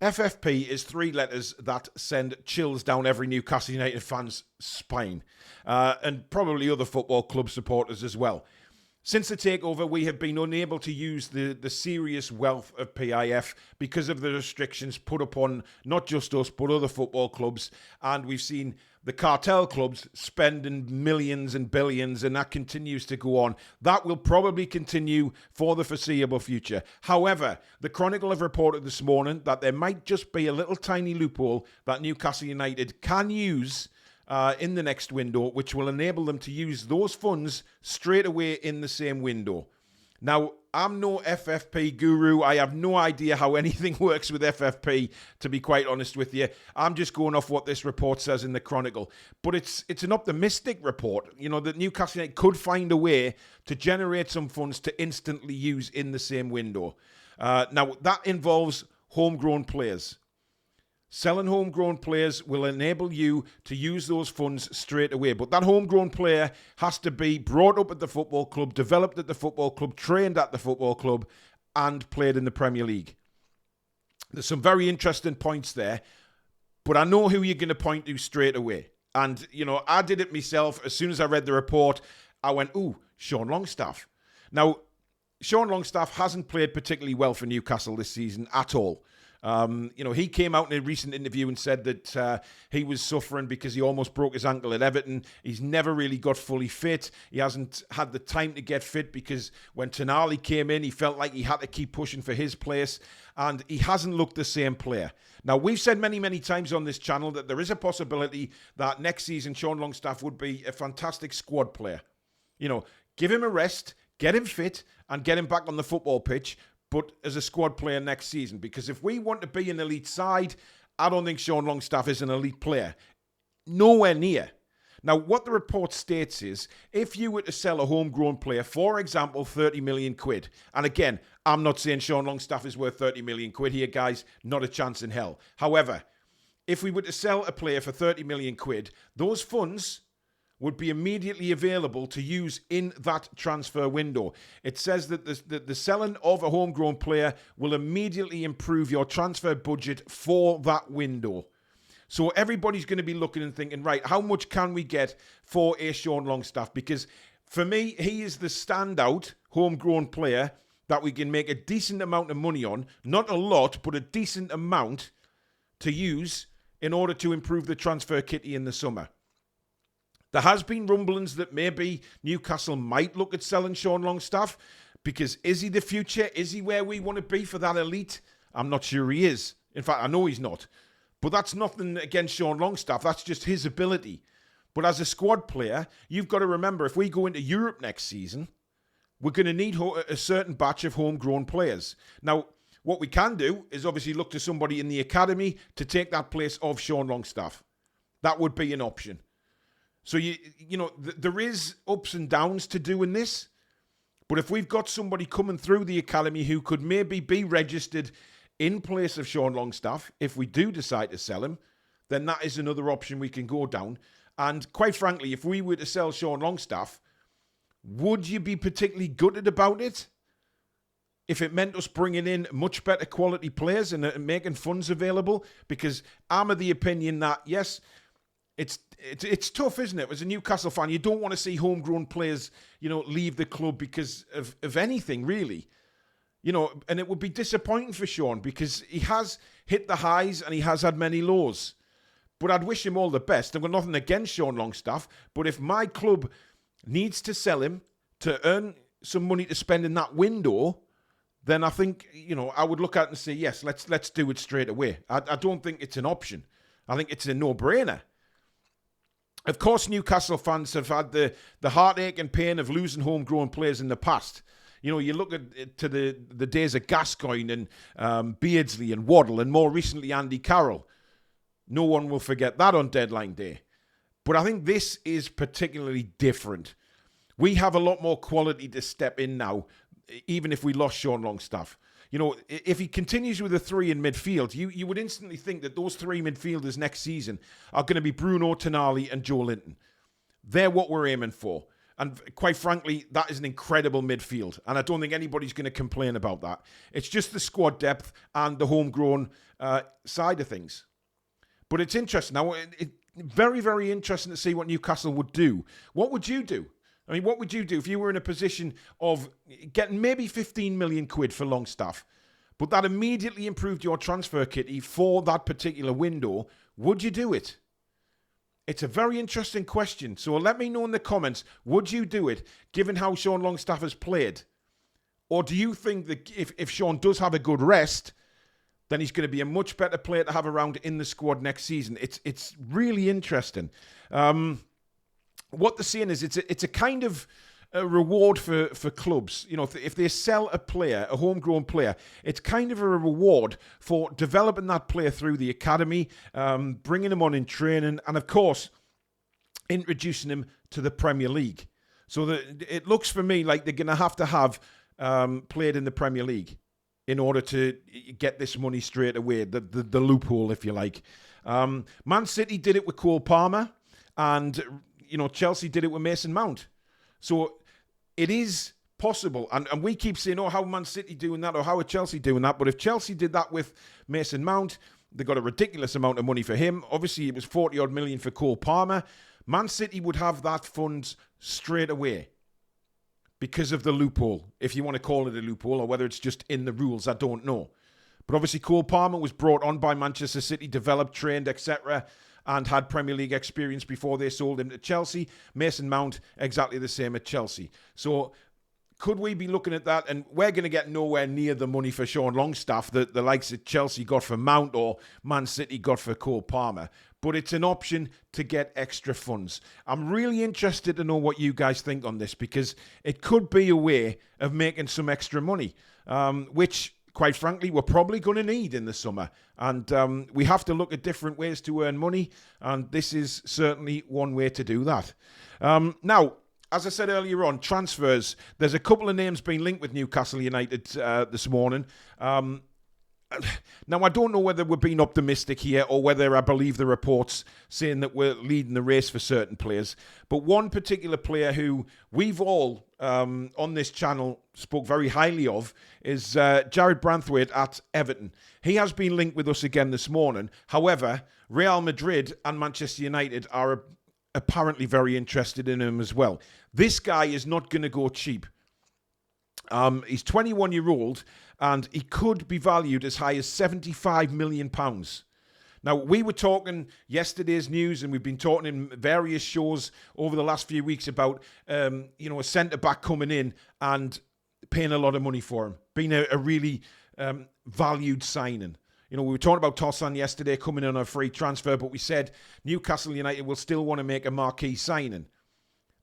FFP is three letters that send chills down every Newcastle United fan's spine, and probably other football club supporters as well. Since the takeover, we have been unable to use the serious wealth of PIF because of the restrictions put upon not just us, but other football clubs. And we've seen the cartel clubs spending millions and billions, and that continues to go on. That will probably continue for the foreseeable future. However, the Chronicle have reported this morning that there might just be a little tiny loophole that Newcastle United can use in the next window, which will enable them to use those funds straight away in the same window. Now, I'm no FFP guru. I have no idea how anything works with FFP, to be quite honest with you. I'm just going off what this report says in the Chronicle. But it's an optimistic report, that Newcastle United could find a way to generate some funds to instantly use in the same window. Now, that involves homegrown players. Selling homegrown players will enable you to use those funds straight away. But that homegrown player has to be brought up at the football club, developed at the football club, trained at the football club, and played in the Premier League. There's some very interesting points there, but I know who you're going to point to straight away. And, I did it myself. As soon as I read the report, I went, ooh, Sean Longstaff. Now, Sean Longstaff hasn't played particularly well for Newcastle this season at all. He came out in a recent interview and said that he was suffering because he almost broke his ankle at Everton. He's never really got fully fit. He hasn't had the time to get fit because when Tonali came in, he felt like he had to keep pushing for his place, and he hasn't looked the same player. Now, we've said many, many times on this channel that there is a possibility that next season Sean Longstaff would be a fantastic squad player. Give him a rest, get him fit, and get him back on the football pitch, but as a squad player next season. Because if we want to be an elite side, I don't think Sean Longstaff is an elite player. Nowhere near. Now, what the report states is, if you were to sell a homegrown player, for example, 30 million quid, and again, I'm not saying Sean Longstaff is worth 30 million quid here, guys, not a chance in hell. However, if we were to sell a player for 30 million quid, those funds would be immediately available to use in that transfer window. It says that the selling of a homegrown player will immediately improve your transfer budget for that window. So everybody's going to be looking and thinking, right, how much can we get for a Sean Longstaff? Because for me, he is the standout homegrown player that we can make a decent amount of money on. Not a lot, but a decent amount to use in order to improve the transfer kitty in the summer. There has been rumblings that maybe Newcastle might look at selling Sean Longstaff, because is he the future? Is he where we want to be for that elite? I'm not sure he is. In fact, I know he's not. But that's nothing against Sean Longstaff. That's just his ability. But as a squad player, you've got to remember, if we go into Europe next season, we're going to need a certain batch of homegrown players. Now, what we can do is obviously look to somebody in the academy to take that place of Sean Longstaff. That would be an option. So, there is ups and downs to doing this. But if we've got somebody coming through the academy who could maybe be registered in place of Sean Longstaff, if we do decide to sell him, then that is another option we can go down. And quite frankly, if we were to sell Sean Longstaff, would you be particularly gutted about it? If it meant us bringing in much better quality players and making funds available? Because I'm of the opinion that, yes, it's tough, isn't it? As a Newcastle fan, you don't want to see homegrown players, leave the club because of anything, really. And it would be disappointing for Sean because he has hit the highs and he has had many lows. But I'd wish him all the best. I've got nothing against Sean Longstaff, but if my club needs to sell him to earn some money to spend in that window, then I think, I would look at it and say, yes, let's do it straight away. I don't think it's an option. I think it's a no-brainer. Of course, Newcastle fans have had the heartache and pain of losing homegrown players in the past. You look at to the days of Gascoigne and Beardsley and Waddle and more recently Andy Carroll. No one will forget that on deadline day. But I think this is particularly different. We have a lot more quality to step in now, even if we lost Sean Longstaff. If he continues with the three in midfield, you would instantly think that those three midfielders next season are going to be Bruno, Tonali and Joe Linton. They're what we're aiming for. And quite frankly, that is an incredible midfield. And I don't think anybody's going to complain about that. It's just the squad depth and the homegrown side of things. But it's interesting. Now, very, very interesting to see what Newcastle would do. What would you do? I mean, what would you do if you were in a position of getting maybe 15 million quid for Longstaff, but that immediately improved your transfer kitty for that particular window? Would you do it? It's a very interesting question. So let me know in the comments, would you do it, given how Sean Longstaff has played? Or do you think that if Sean does have a good rest, then he's going to be a much better player to have around in the squad next season? It's really interesting. What they're saying is it's a kind of a reward for clubs. You know, if they sell a player, a homegrown player, it's kind of a reward for developing that player through the academy, bringing him on in training, and of course, introducing him to the Premier League. So it looks for me like they're going to have played in the Premier League in order to get this money straight away, the loophole, if you like. Man City did it with Cole Palmer, and Chelsea did it with Mason Mount. So it is possible. And we keep saying, how Man City doing that, or how are Chelsea doing that? But if Chelsea did that with Mason Mount, they got a ridiculous amount of money for him. Obviously, it was 40-odd million for Cole Palmer. Man City would have that funds straight away because of the loophole, if you want to call it a loophole, or whether it's just in the rules, I don't know. But obviously, Cole Palmer was brought on by Manchester City, developed, trained, etc., and had Premier League experience before they sold him to Chelsea. Mason Mount, exactly the same at Chelsea. So could we be looking at that? And we're going to get nowhere near the money for Sean Longstaff that the likes of Chelsea got for Mount or Man City got for Cole Palmer. But it's an option to get extra funds. I'm really interested to know what you guys think on this, because it could be a way of making some extra money, which, quite frankly, we're probably going to need in the summer. And we have to look at different ways to earn money, and this is certainly one way to do that. Now, as I said earlier on, transfers. There's a couple of names being linked with Newcastle United this morning. Now, I don't know whether we're being optimistic here or whether I believe the reports saying that we're leading the race for certain players. But one particular player who we've all on this channel spoke very highly of is Jarrad Branthwaite at Everton. He has been linked with us again this morning. However, Real Madrid and Manchester United are apparently very interested in him as well. This guy is not going to go cheap. He's 21-year-old, and he could be valued as high as £75 million. Now, we were talking yesterday's news, and we've been talking in various shows over the last few weeks about, a centre-back coming in and paying a lot of money for him, being a really valued signing. We were talking about Tosun yesterday coming in on a free transfer, but we said Newcastle United will still want to make a marquee signing.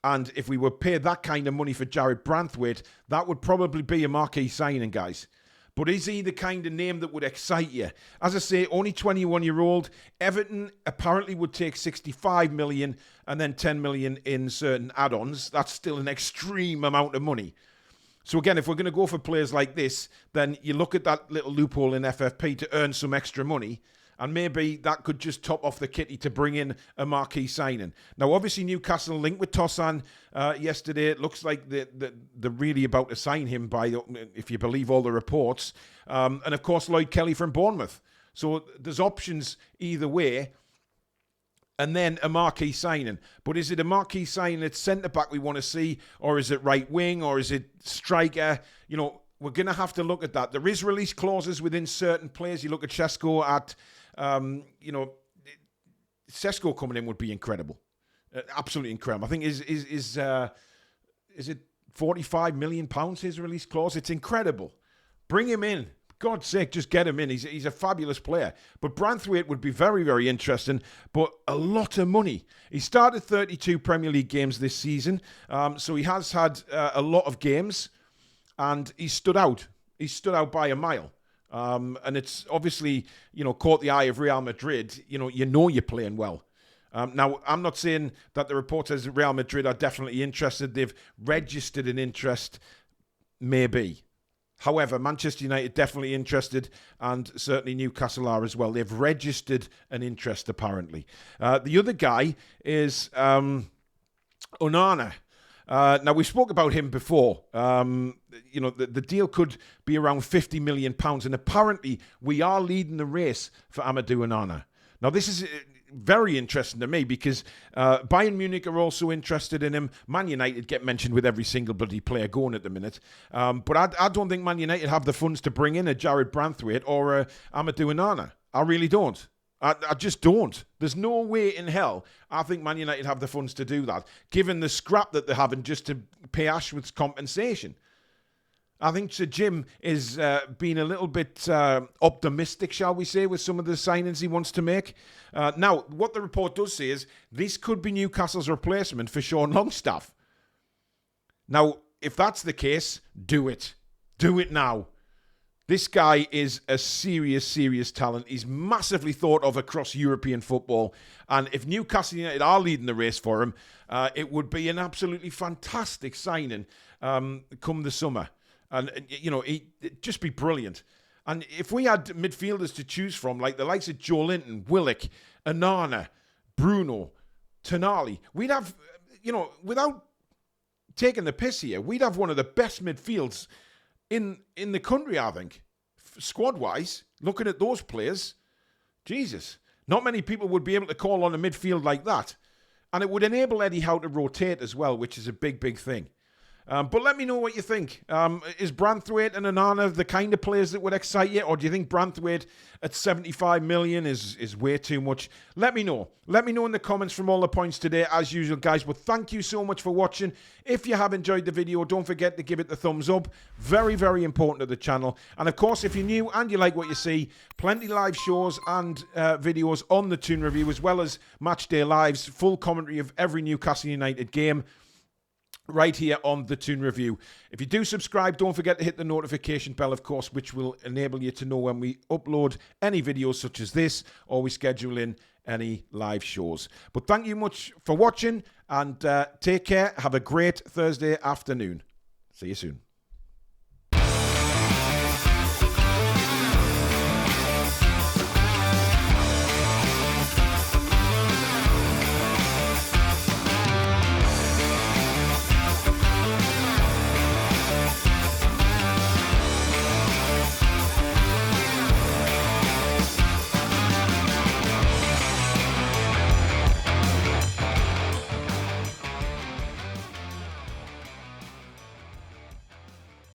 And if we would pay that kind of money for Jarrad Branthwaite, that would probably be a marquee signing, guys. But is he the kind of name that would excite you? As I say, only 21-year-old. Everton apparently would take 65 million and then 10 million in certain add-ons. That's still an extreme amount of money. So again, if we're going to go for players like this, then you look at that little loophole in FFP to earn some extra money, and maybe that could just top off the kitty to bring in a marquee signing. Now, obviously, Newcastle linked with Tosun yesterday. It looks like they're really about to sign him, if you believe all the reports. And, of course, Lloyd Kelly from Bournemouth. So there's options either way. And then a marquee signing. But is it a marquee signing at centre-back we want to see? Or is it right wing? Or is it striker? We're going to have to look at that. There is release clauses within certain players. You look at Šeško at... Šeško coming in would be incredible. Absolutely incredible. I think is it £45 million his release clause? It's incredible. Bring him in. For God's sake, just get him in. He's a fabulous player. But Branthwaite would be very, very interesting, but a lot of money. He started 32 Premier League games this season, so he has had a lot of games, and he stood out. He stood out by a mile. And it's obviously, caught the eye of Real Madrid. You're playing well. Now, I'm not saying that the report says Real Madrid are definitely interested. They've registered an interest, maybe. However, Manchester United definitely interested, and certainly Newcastle are as well. They've registered an interest, apparently. The other guy is Onana. Now, we spoke about him before. The deal could be around £50 million, and apparently we are leading the race for Amadou Onana. Now, this is very interesting to me because Bayern Munich are also interested in him. Man United get mentioned with every single bloody player going at the minute. But I don't think Man United have the funds to bring in a Jarrad Branthwaite or a Amadou Onana. I really don't. I just don't. There's no way in hell I think Man United have the funds to do that, given the scrap that they're having just to pay Ashworth's compensation. I think Sir Jim is being a little bit optimistic, shall we say, with some of the signings he wants to make. Now, what the report does say is this could be Newcastle's replacement for Sean Longstaff. Now, if that's the case, do it. Do it now. This guy is a serious, serious talent. He's massively thought of across European football. And if Newcastle United are leading the race for him, it would be an absolutely fantastic signing come the summer. And, it'd just be brilliant. And if we had midfielders to choose from, like the likes of Joe Linton, Willock, Onana, Bruno, Tonali, we'd have, without taking the piss here, we'd have one of the best midfields in the country, I think. Squad-wise, looking at those players, Jesus. Not many people would be able to call on a midfield like that. And it would enable Eddie Howe to rotate as well, which is a big, big thing. But let me know what you think. Is Branthwaite and Onana the kind of players that would excite you? Or do you think Branthwaite at 75 million is way too much? Let me know. Let me know in the comments from all the points today, as usual, guys. But thank you so much for watching. If you have enjoyed the video, don't forget to give it the thumbs up. Very, very important to the channel. And, of course, if you're new and you like what you see, plenty live shows and videos on the Toon Review, as well as Matchday Lives, full commentary of every Newcastle United game, right here on the Toon Review. If you do subscribe, don't forget to hit the notification bell, of course, which will enable you to know when we upload any videos such as this, or we schedule in any live shows. But thank you much for watching, and take care. Have a great Thursday afternoon. See you soon.